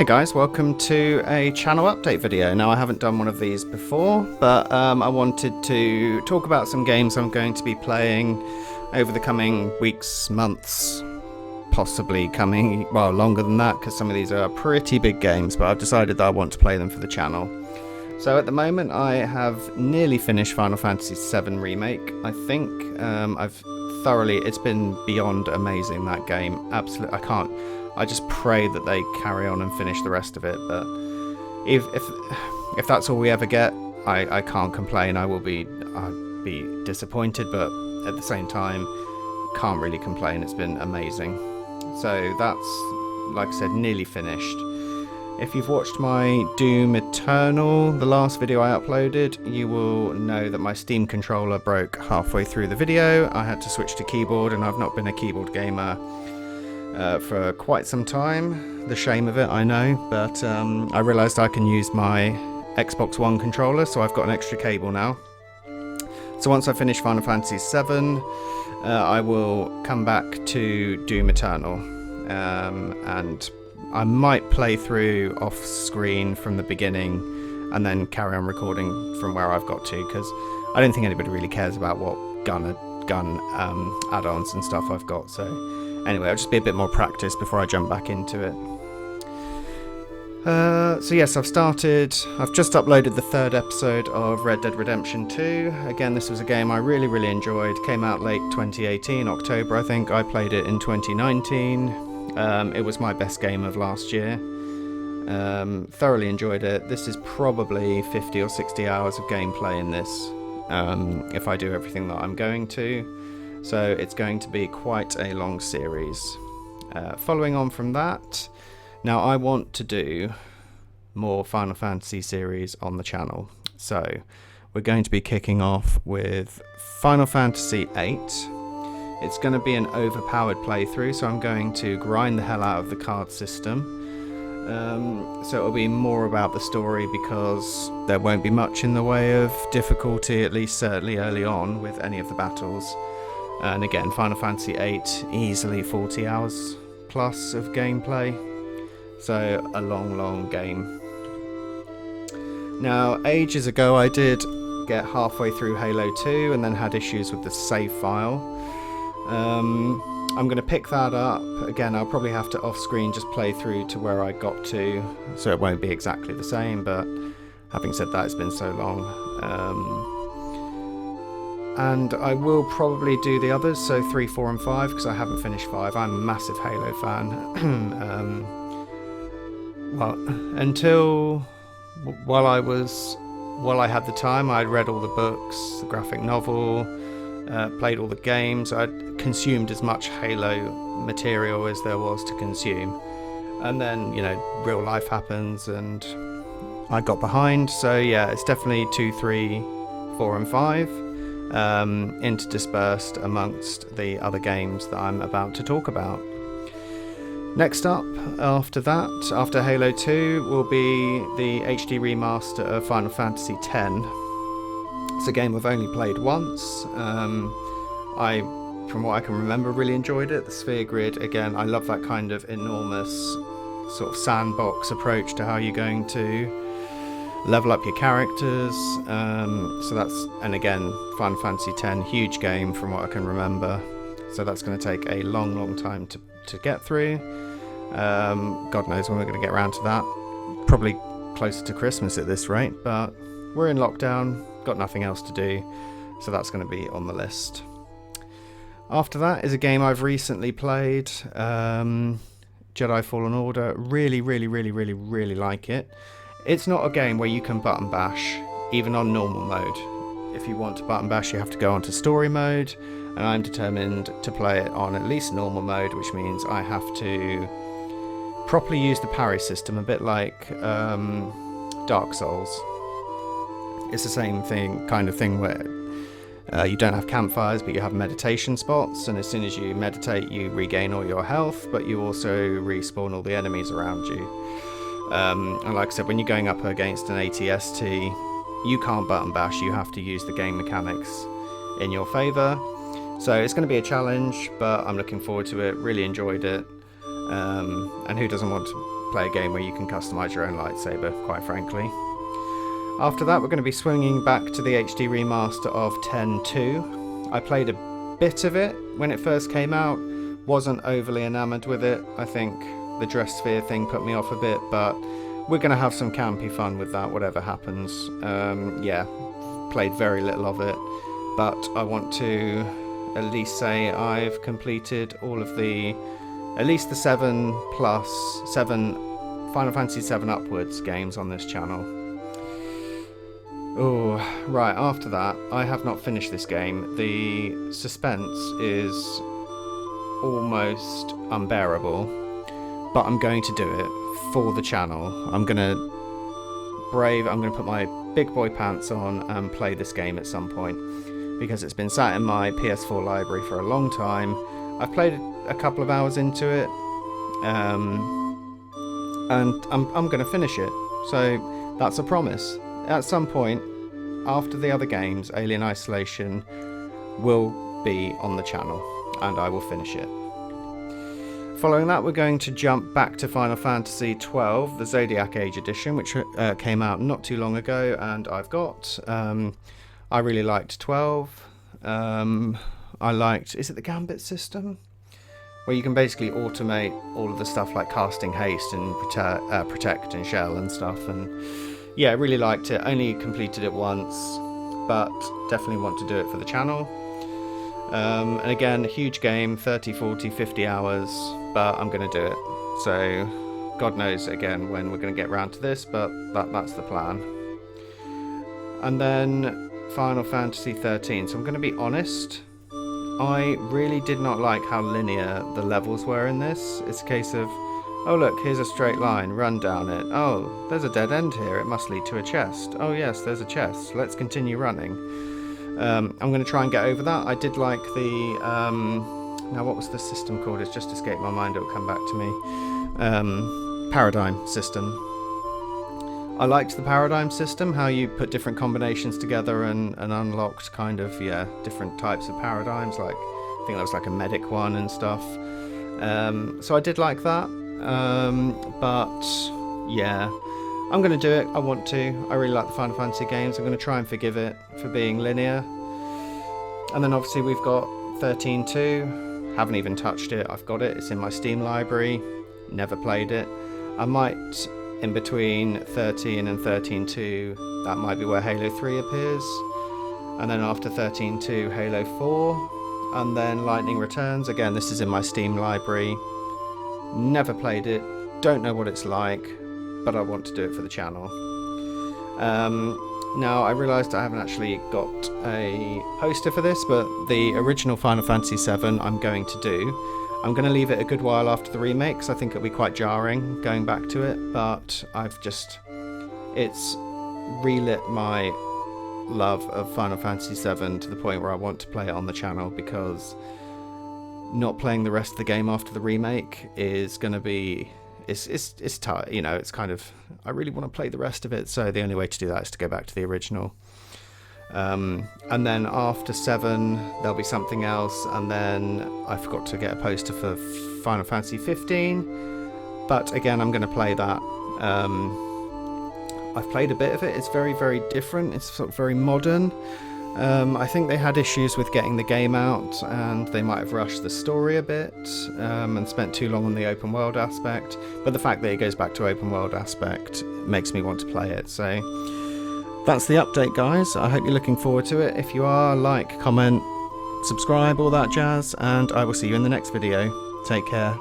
Hey guys, welcome to a channel update video. Now I haven't done one of these before, but I wanted to talk about some games I'm going to be playing over the coming weeks, months, possibly coming, well, longer than that, because some of these are pretty big games, but I've decided that I want to play them for the channel. So at the moment I have nearly finished Final Fantasy VII Remake. I think it's been beyond amazing, that game. Absolutely, I just pray that they carry on and finish the rest of it, but if that's all we ever get, I can't complain. I'd be disappointed, but at the same time, can't really complain. It's been amazing. So that's, like I said, nearly finished. If you've watched my Doom Eternal, the last video I uploaded, you will know that my Steam controller broke halfway through the video. I had to switch to keyboard, and I've not been a keyboard gamer for quite some time. The shame of it, I know, but I realised I can use my Xbox One controller, so I've got an extra cable now. So once I finish Final Fantasy VII, I will come back to Doom Eternal, and I might play through off screen from the beginning and then carry on recording from where I've got to, because I don't think anybody really cares about what gun add-ons and stuff I've got. So anyway, I'll just be a bit more practice before I jump back into it. So yes, I've just uploaded the third episode of Red Dead Redemption 2. Again, this was a game I really enjoyed. Came out late 2018, October I think. I played it in 2019. It was my best game of last year. Thoroughly enjoyed it. This is probably 50 or 60 hours of gameplay in this, if I do everything that I'm going to. So it's going to be quite a long series. Following on from that, now I want to do more Final Fantasy series on the channel. So we're going to be kicking off with Final Fantasy VIII. It's going to be an overpowered playthrough, so I'm going to grind the hell out of the card system. So it'll be more about the story, because there won't be much in the way of difficulty, at least certainly early on, with any of the battles. And again, Final Fantasy VIII, easily 40 hours plus of gameplay. So a long game. Now, ages ago I did get halfway through Halo 2 and then had issues with the save file. I'm going to pick that up. Again, I'll probably have to off-screen just play through to where I got to, so it won't be exactly the same, but having said that, it's been so long. And I will probably do the others, so 3, 4 and 5, because I haven't finished 5. I'm a massive Halo fan. While I had the time, I'd read all the books, the graphic novel, played all the games. I'd consumed as much Halo material as there was to consume, and then, you know, real life happens and I got behind. So yeah, it's definitely 2, 3, 4 and 5, interdispersed amongst the other games that I'm about to talk about. Next up, after Halo 2, will be the HD remaster of Final Fantasy X. It's a game I've only played once. From what I can remember, really enjoyed it. The sphere grid, again, I love that kind of enormous sort of sandbox approach to how you're going to level up your characters. And again, Final Fantasy X, huge game from what I can remember. So that's going to take a long time to get through. God knows when we're going to get around to that. Probably closer to Christmas at this rate, but we're in lockdown, got nothing else to do, so that's going to be on the list. After that is a game I've recently played, Jedi Fallen Order. Really like it. It's not a game where you can button bash, even on normal mode. If you want to button bash, you have to go onto story mode, and I'm determined to play it on at least normal mode, which means I have to properly use the parry system, a bit like Dark Souls. It's the same kind of thing where you don't have campfires, but you have meditation spots, and as soon as you meditate, you regain all your health, but you also respawn all the enemies around you. And like I said, when you're going up against an ATST, you can't button bash, you have to use the game mechanics in your favour. So it's going to be a challenge, but I'm looking forward to it. Really enjoyed it. And who doesn't want to play a game where you can customize your own lightsaber, quite frankly. After that, we're going to be swinging back to the HD remaster of 10.2. I played a bit of it when it first came out, wasn't overly enamoured with it. I think the dress sphere thing put me off a bit, but we're going to have some campy fun with that, whatever happens. Yeah, played very little of it, but I want to at least say I've completed all of at least the 7 Final Fantasy 7 upwards games on this channel. Oh, right, after that, I have not finished this game. The suspense is almost unbearable, but I'm going to do it for the channel. I'm going to put my big boy pants on and play this game at some point, because it's been sat in my PS4 library for a long time. I've played a couple of hours into it, and I'm going to finish it. So that's a promise. At some point, after the other games, Alien Isolation will be on the channel, and I will finish it. Following that, we're going to jump back to Final Fantasy XII, the Zodiac Age edition, which came out not too long ago, and I've got. I really liked 12. I liked, is it the Gambit system? Where you can basically automate all of the stuff like casting haste and protect and shell and stuff. And yeah, I really liked it. Only completed it once, but definitely want to do it for the channel. And again, a huge game, 30, 40, 50 hours, but I'm going to do it. So God knows again when we're going to get around to this, but that's the plan. And then Final Fantasy 13. So I'm going to be honest, I really did not like how linear the levels were in this. It's a case of, oh look, here's a straight line, run down it. Oh, there's a dead end here, it must lead to a chest. Oh yes, there's a chest, let's continue running. I'm going to try and get over that. I did like the, now what was the system called? It's just escaped my mind, it'll come back to me. Paradigm system. I liked the paradigm system, how you put different combinations together and unlocked kind of, yeah, different types of paradigms, like, I think that was like a medic one and stuff. So I did like that, but yeah, I'm going to do it, I want to. I really like the Final Fantasy games, I'm going to try and forgive it for being linear. And then obviously we've got 13.2, haven't even touched it, I've got it, it's in my Steam library, never played it. I might, in between 13 and 13.2, that might be where Halo 3 appears. And then after 13.2, Halo 4. And then Lightning Returns. Again, this is in my Steam library. Never played it. Don't know what it's like. But I want to do it for the channel. Now, I realised I haven't actually got a poster for this, but the original Final Fantasy VII I'm going to do. I'm going to leave it a good while after the remake, because I think it'll be quite jarring going back to it, but it's relit my love of Final Fantasy VII to the point where I want to play it on the channel, because not playing the rest of the game after the remake is going to be, it's tight, you know, it's kind of, I really want to play the rest of it, so the only way to do that is to go back to the original. And then after 7 there'll be something else, and then I forgot to get a poster for Final Fantasy 15, but again I'm going to play that. I've played a bit of it, it's very, very different, it's sort of very modern. I think they had issues with getting the game out, and they might have rushed the story a bit, and spent too long on the open world aspect, but the fact that it goes back to open world aspect makes me want to play it. So that's the update, guys. I hope you're looking forward to it. If you are, like, comment, subscribe, all that jazz, and I will see you in the next video. Take care.